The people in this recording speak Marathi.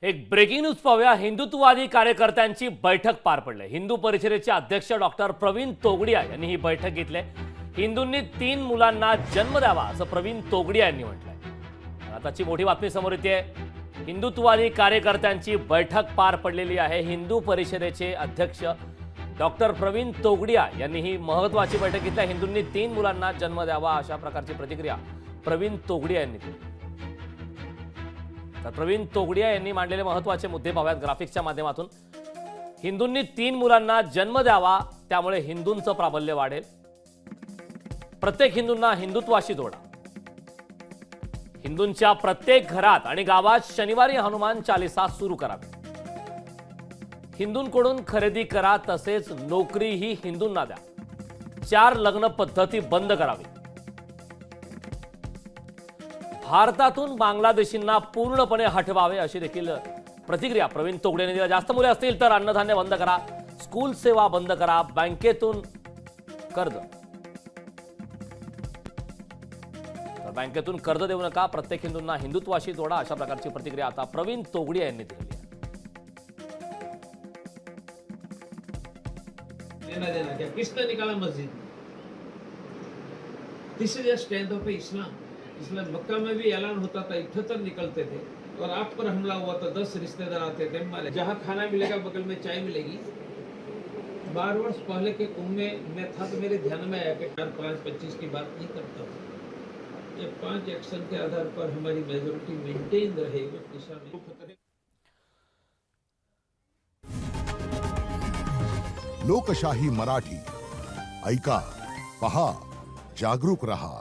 एक ब्रेकिंग न्यूज पाहूया। हिंदुत्ववादी कार्यकर्त्यांची बैठक पार पडली। हिंदू परिषदेचे अध्यक्ष डॉक्टर प्रवीण तोगडिया यांनी ही बैठक घेतली। हिंदूंनी 3 मुलांना जन्म द्यावा असं प्रवीण तोगडिया यांनी म्हटलंय। आताची मोठी बातमी समोर येते। हिंदुत्ववादी कार्यकर्त्यांची बैठक पार पडलेली आहे। हिंदू परिषदेचे अध्यक्ष डॉक्टर प्रवीण तोगडिया यांनी ही महत्त्वाची बैठक घेतली। हिंदूंनी 3 मुलांना जन्म द्यावा अशा प्रकारची प्रतिक्रिया प्रवीण तोगडिया यांनी दिली। तर प्रवीण तोगडिया यांनी मांडलेले महत्त्वाचे मुद्दे पाहूयात ग्राफिक्सच्या माध्यमातून। हिंदूंनी 3 मुलांना जन्म द्यावा, त्यामुळे हिंदूंचं प्राबल्य वाढेल। प्रत्येक हिंदूंना हिंदुत्वाशी जोडा। हिंदूंच्या प्रत्येक घरात आणि गावात शनिवारी हनुमान चालीसा सुरू करावी। हिंदूंकडून खरेदी करा, तसेच नोकरीही हिंदूंना द्या। 4 लग्न पद्धती बंद करावी। भारतातून बांगलादेशींना पूर्णपणे हटवावे अशी देखील प्रतिक्रिया प्रवीण तोगडिया यांनी दिली। जास्त मुले असतील तर अन्नधान्य बंद करा, स्कूल सेवा बंद करा, बँकेतून कर्ज देऊ नका, प्रत्येक हिंदूंना हिंदुत्वाशी जोडा अशा प्रकारची प्रतिक्रिया आता प्रवीण तोगडिया यांनी दिली आहे। देना क्या किसने निकाला मस्जिद? This is the strength of Islam. इसलिए मक्का में भी ऐलान होता था, इकहत्तर निकलते थे और आप पर हमला हुआ तो 10 रिश्तेदार आते थे मारे। जहाँ खाना मिलेगा बगल में चाय मिलेगी। 12 वर्ष पहले के कुंभ में मैं था तो मेरे ध्यान में आया कि 4, 5, 25 की बात नहीं करता हूँ। ये 5 एक्शन के आधार पर हमारी मेजोरिटी मेंटेन रहे उस दिशा में। लोकशाही मराठी ऐका, पहा, जागरूक रहा।